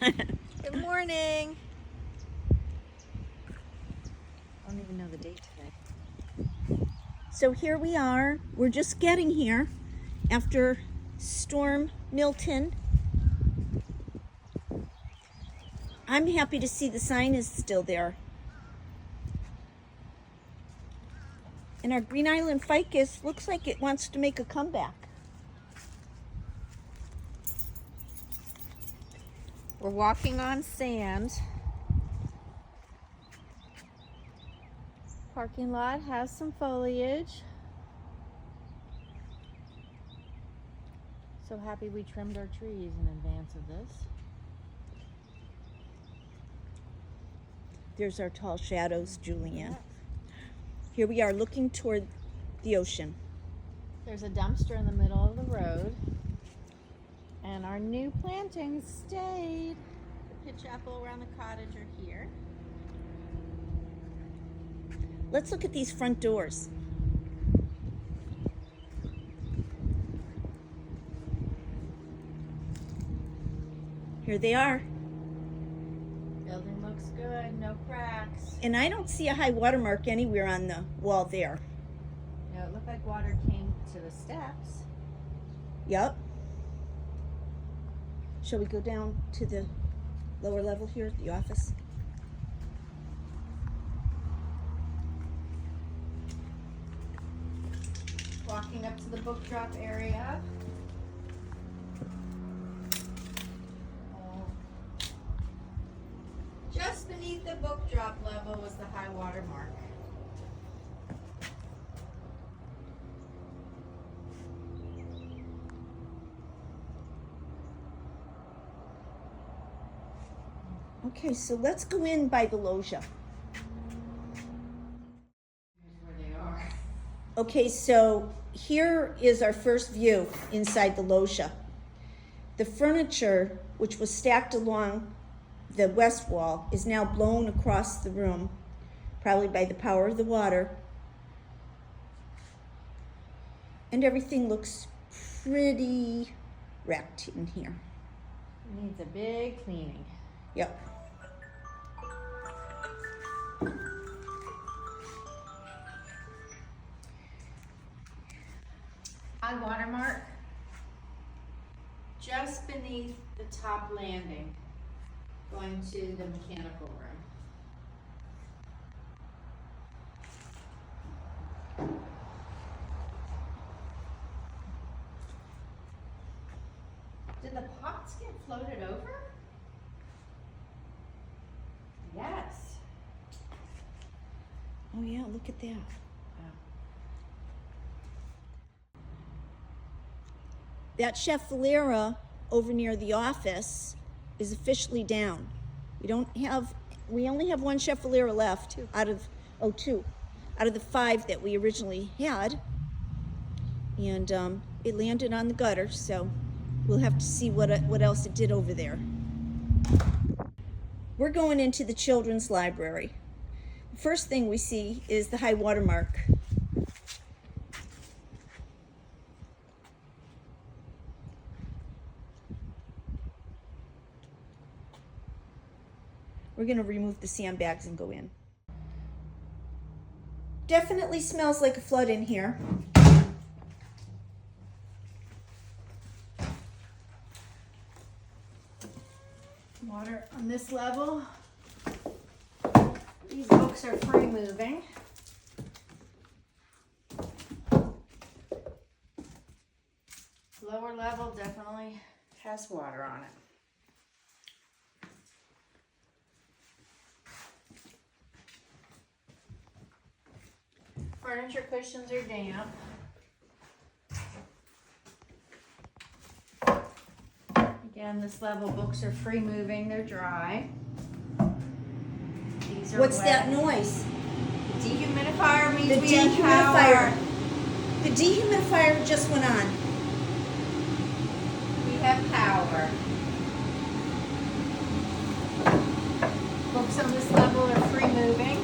Good morning. I don't even know the date today. So here we are. We're just getting here after Storm Milton. I'm happy to see the sign is still there. And our Green Island ficus looks like it wants to make a comeback. We're walking on sand. Parking lot has some foliage. So happy we trimmed our trees in advance of this. There's our tall shadows, Julianne. Here we are looking toward the ocean. There's a dumpster in the middle of the road. And our new plantings stayed. The pitch apple around the cottage are here. Let's look at these front doors. Here they are. Building looks good, no cracks. And I don't see a high water mark anywhere on the wall there. No, it looked like water came to the steps. Yep. Shall we go down to the lower level here at the office? Walking up to the book drop area. Just beneath the book drop level was the high water mark. Okay, so let's go in by the loggia. Here's where they are. Okay, so here is our first view inside the loggia. The furniture, which was stacked along the west wall, is now blown across the room, probably by the power of the water. And everything looks pretty wrecked in here. It needs a big cleaning. Yep. High water mark just beneath the top landing, going to the mechanical room. Did the pots get floated over? Yes. Oh yeah, look at that. Wow. That Chef Valera over near the office is officially down. We only have one Chef Valera left out of the 5 that we originally had. And it landed on the gutter, so we'll have to see what else it did over there. We're going into the children's library. The first thing we see is the high water mark. We're going to remove the sandbags and go in. Definitely smells like a flood in here. Water on this level. These books are free moving. Lower level definitely has water on it. Furniture cushions are damp. Again, this level books are free moving, they're dry. These are What's wet. that noise? The dehumidifier means The we have dehumidifier. power. The dehumidifier just went on. We have power. Books on this level are free moving.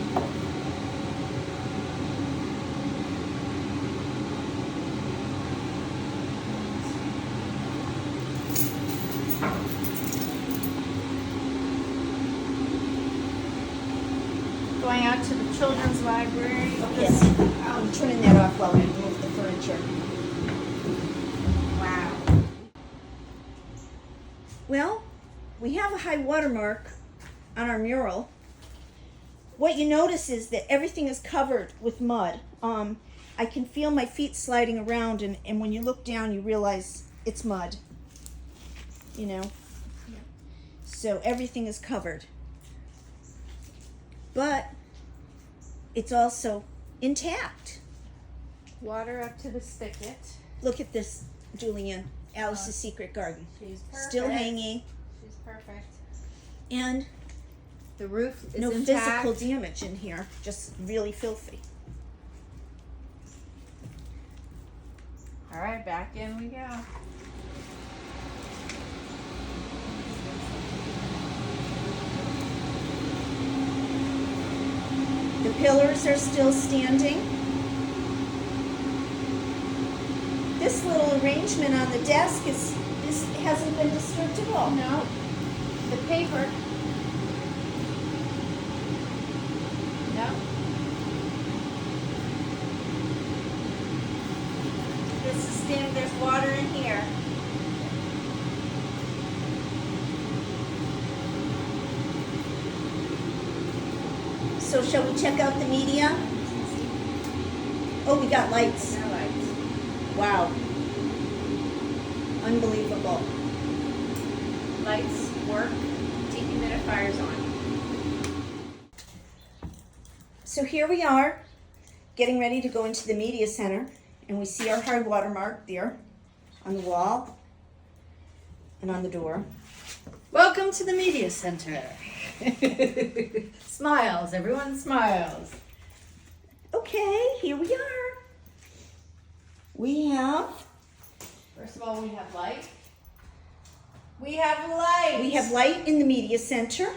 going out to the children's library. Yes, I'm turning that off while we move the furniture. Wow. Well, we have a high water mark on our mural. What you notice is that everything is covered with mud. I can feel my feet sliding around, and when you look down, you realize it's mud. You know? Yeah. So everything is covered. But it's also intact. Water up to the spigot. Look at this, Julianne. Alice's Secret Garden. She's perfect. Still hanging. She's perfect. And The roof is no intact. physical damage in here. Just really filthy. All right, back in we go. The pillars are still standing. This little arrangement on the desk hasn't been disturbed at all. No, the paper. No. This is standing, there's water in here. So shall we check out the media? Oh, we got lights. No lights. Wow. Unbelievable. Lights work. Dehumidifier's on. So here we are, getting ready to go into the media center, and we see our high water mark there on the wall and on the door. Welcome to the media center. Smiles. Everyone smiles. Okay, here we are. We have First of all, we have light. We have light. light in the media center.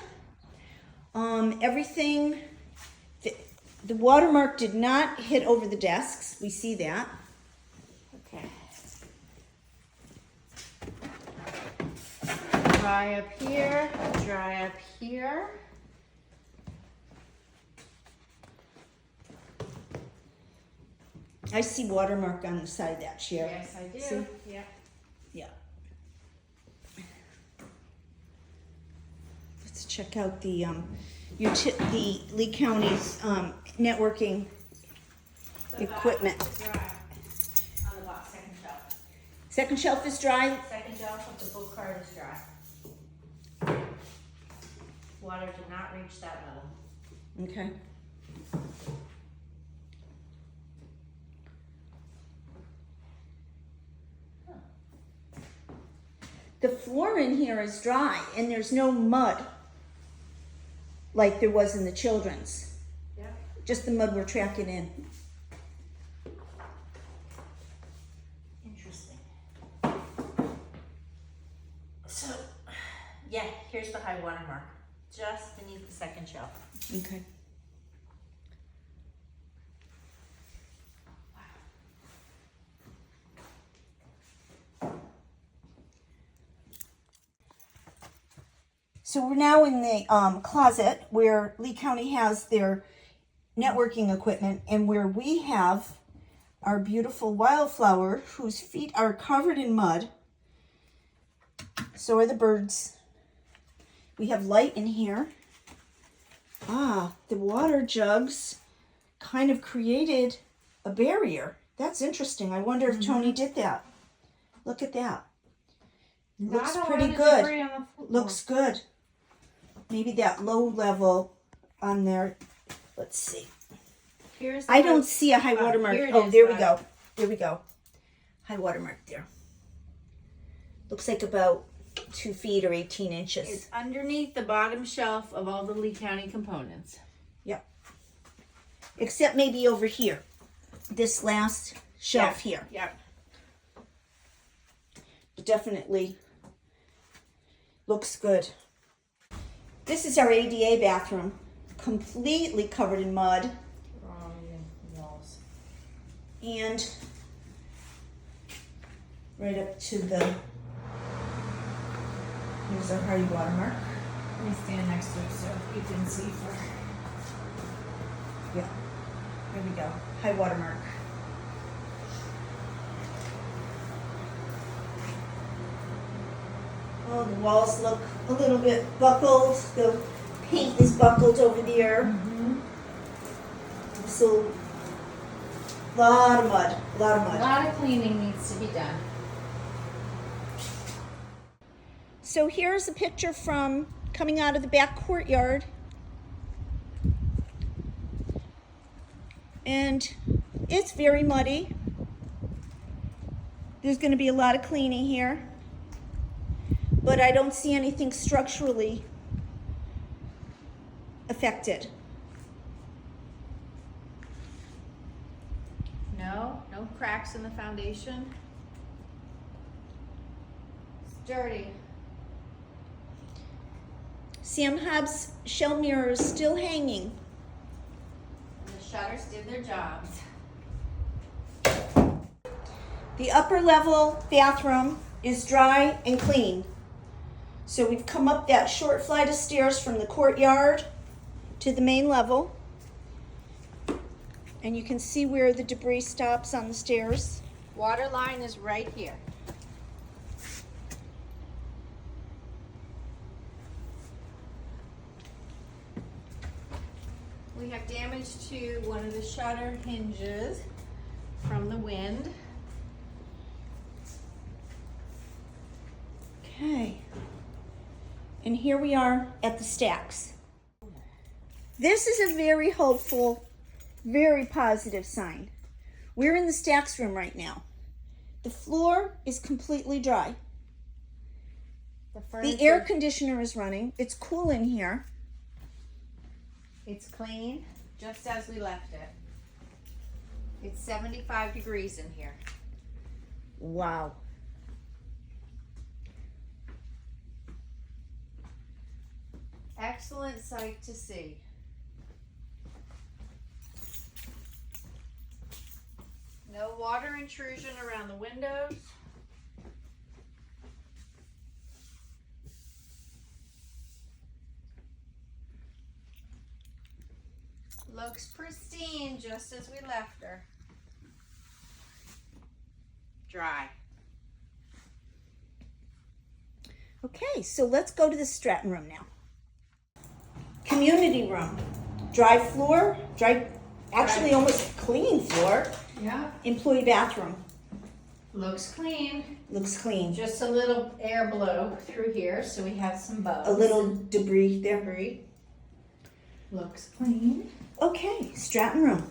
Everything, the watermark did not hit over the desks. We see that. Okay. Dry up here. Dry up here. I see watermark on the side of that chair. Yes, I do. See? Yeah. Yeah. Let's check out the Lee County's networking equipment. Dry on the box, second shelf. Second shelf is dry. Second shelf of the book card is dry. Water did not reach that level. Okay. The floor in here is dry and there's no mud like there was in the children's. Yeah. Just the mud we're tracking in. Interesting. So, yeah, here's the high water mark, just beneath the second shelf. Okay. So we're now in the closet where Lee County has their networking equipment and where we have our beautiful wildflower whose feet are covered in mud. So are the birds. We have light in here. Ah, the water jugs kind of created a barrier. That's interesting. I wonder if Tony did that. Look at that. Looks pretty good. Looks good. Maybe that low level on there. Let's see. Here's I don't see a high water mark. here it Oh, is, there we Bob. go. There we go. High water mark there. Looks like about 2 feet or 18 inches. It's underneath the bottom shelf of all the Lee County components. Yep. Except maybe over here. This last shelf here. Yep. Definitely looks good. This is our ADA bathroom. Completely covered in mud. Walls. And right up to the, here's our high water mark. Let me stand next to it so you can see for. Yeah, there we go, high water mark. Oh, the walls look a little bit buckled. The paint is buckled over there. So, a lot of mud. A lot of cleaning needs to be done. So here's a picture from coming out of the back courtyard. And it's very muddy. There's going to be a lot of cleaning here. But I don't see anything structurally affected. No cracks in the foundation. It's dirty. Sam Hobbs' shell mirror is still hanging. And the shutters did their jobs. The upper level bathroom is dry and clean. So we've come up that short flight of stairs from the courtyard to the main level. And you can see where the debris stops on the stairs. Water line is right here. We have damage to one of the shutter hinges from the wind. Okay. And here we are at the stacks. This is a very hopeful, very positive sign. We're in the stacks room right now. The floor is completely dry. The air conditioner is running. It's cool in here. It's clean, just as we left it. It's 75 degrees in here. Wow. Excellent sight to see. No water intrusion around the windows. Looks pristine, just as we left her. Dry. Okay, so let's go to the Stratton room now. Community room. Dry floor, actually almost clean floor. Yeah. Employee bathroom. Looks clean. Looks clean. Just a little air blow through here, so we have some bugs. A little debris there. Debris. Looks clean. Okay, Stratton room.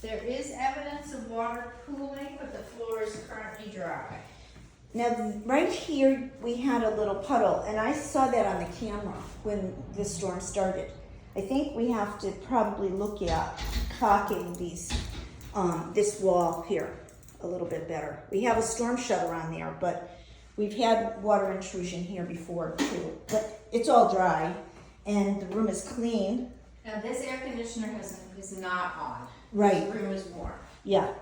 There is evidence of water pooling, but the floor is currently dry. Now, right here, we had a little puddle, and I saw that on the camera when the storm started. I think we have to probably look at caulking these, this wall here a little bit better. We have a storm shutter on there, but we've had water intrusion here before too. But it's all dry, and the room is clean. Now this air conditioner is not on. Right. The room is warm. Yeah.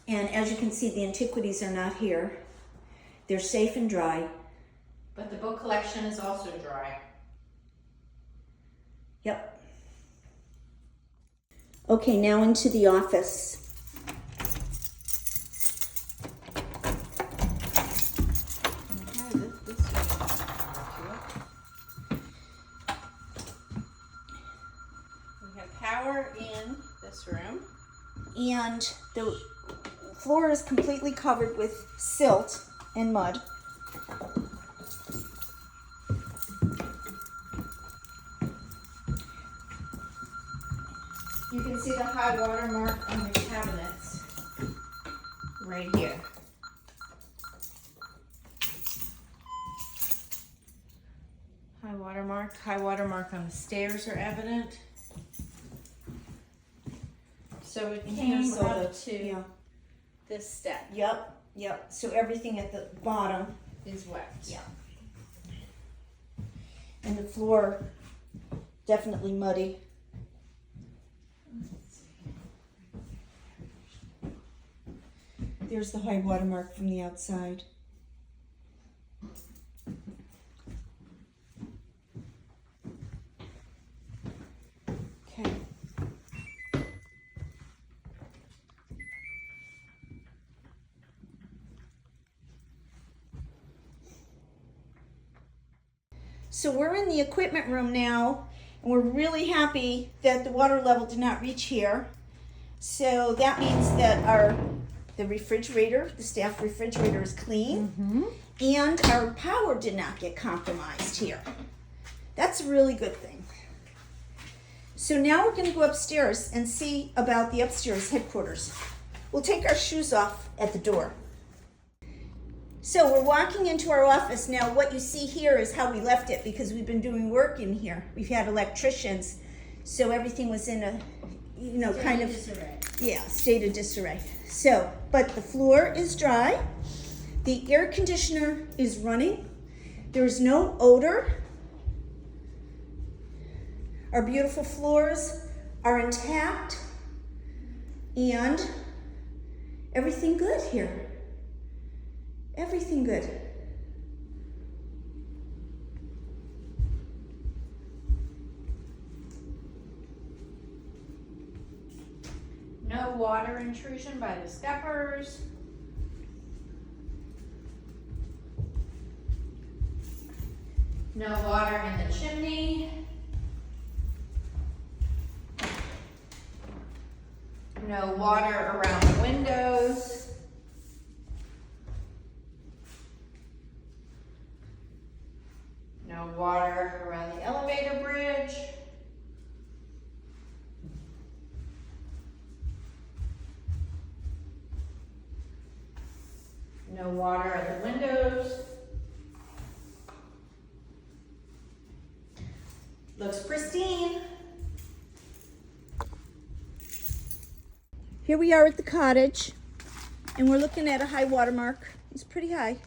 And as you can see, the antiquities are not here. They're safe and dry. But the book collection is also dry. Yep. Okay, now into the office. We have power in this room. And the floor is completely covered with silt and mud. You can see the high water mark on the cabinets right here. High water mark on the stairs are evident. So it came up to this step. Yep, yep. So everything at the bottom Is wet. Yeah. And the floor definitely muddy. there's the high water mark from the outside. Okay. So we're in the equipment room now, and we're really happy that the water level did not reach here. So that means that the refrigerator, the staff refrigerator is clean, and our power did not get compromised here. That's a really good thing. So now we're going to go upstairs and see about the upstairs headquarters. We'll take our shoes off at the door. So we're walking into our office. Now what you see here is how we left it because we've been doing work in here. We've had electricians, so everything was in a, kind of disarray. Yeah, state of disarray. So, but the floor is dry. The air conditioner is running. There's no odor. Our beautiful floors are intact. And everything good here. Everything good. No water intrusion by the steppers. No water in the chimney. No water around the windows. No water around the elevator bridge. No water at the windows. Looks pristine. Here we are at the cottage, and we're looking at a high water mark. It's pretty high.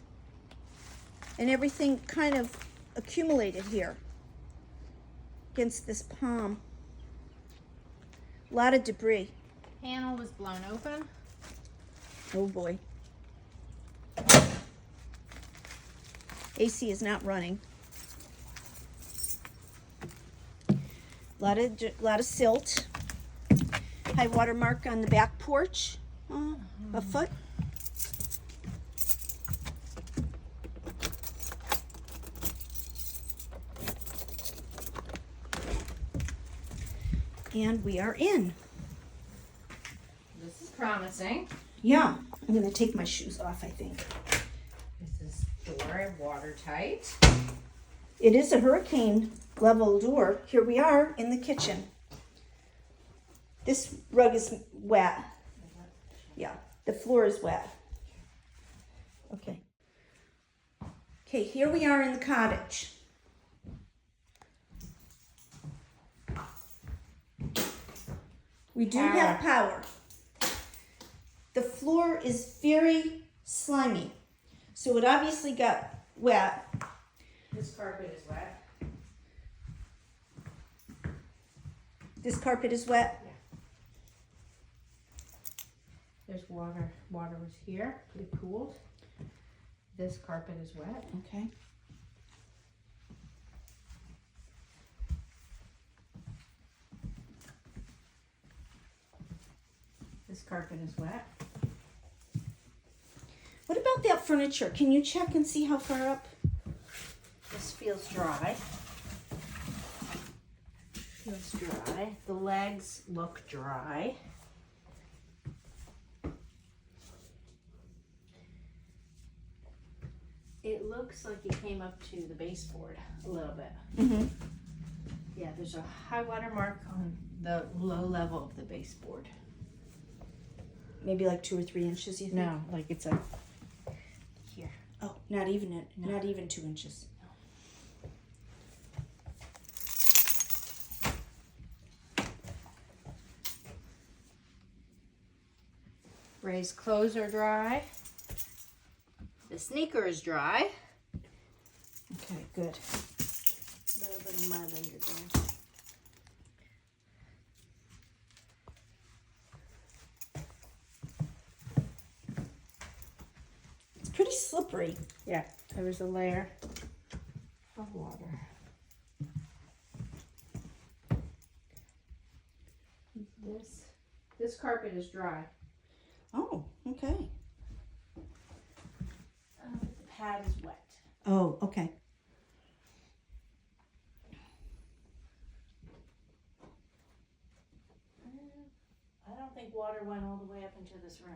And everything kind of accumulated here against this palm. A lot of debris. Panel was blown open. Oh boy. AC is not running. A lot of silt. High water mark on the back porch. A foot. And we are in. This is promising. Yeah, I'm gonna take my shoes off, I think. This is door watertight. It is a hurricane level door. Here we are in the kitchen. This rug is wet. Yeah, the floor is wet. Okay. Okay, here we are in the cottage. We do have power. The floor is very slimy, so it obviously got wet. This carpet is wet. This carpet is wet. There's water. Water was here. It cooled. This carpet is wet. Okay. This carpet is wet. What about that furniture? Can you check and see how far up? This feels dry. Feels dry. The legs look dry. It looks like it came up to the baseboard a little bit. Mm-hmm. Yeah, there's a high water mark on the low level of the baseboard. Maybe like 2 or 3 inches, you think? No, like it's a here. Oh, not even it. No. Not even 2 inches. Ray's clothes are dry. The sneaker is dry. Okay, good. A little bit of mud under there. pretty slippery. Yeah, there was a layer of water. This carpet is dry. Oh, okay. The pad is wet. Oh, okay. I don't think water went all the way up into this room.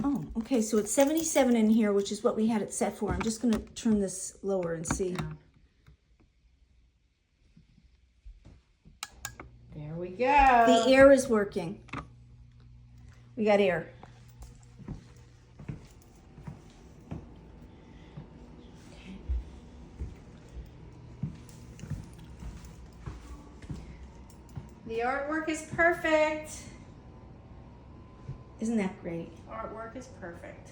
Oh, okay, so it's 77 in here, which is what we had it set for. I'm just going to turn this lower and see. There we go. The air is working. We got air. Okay. The artwork is perfect. Isn't that great? Artwork is perfect.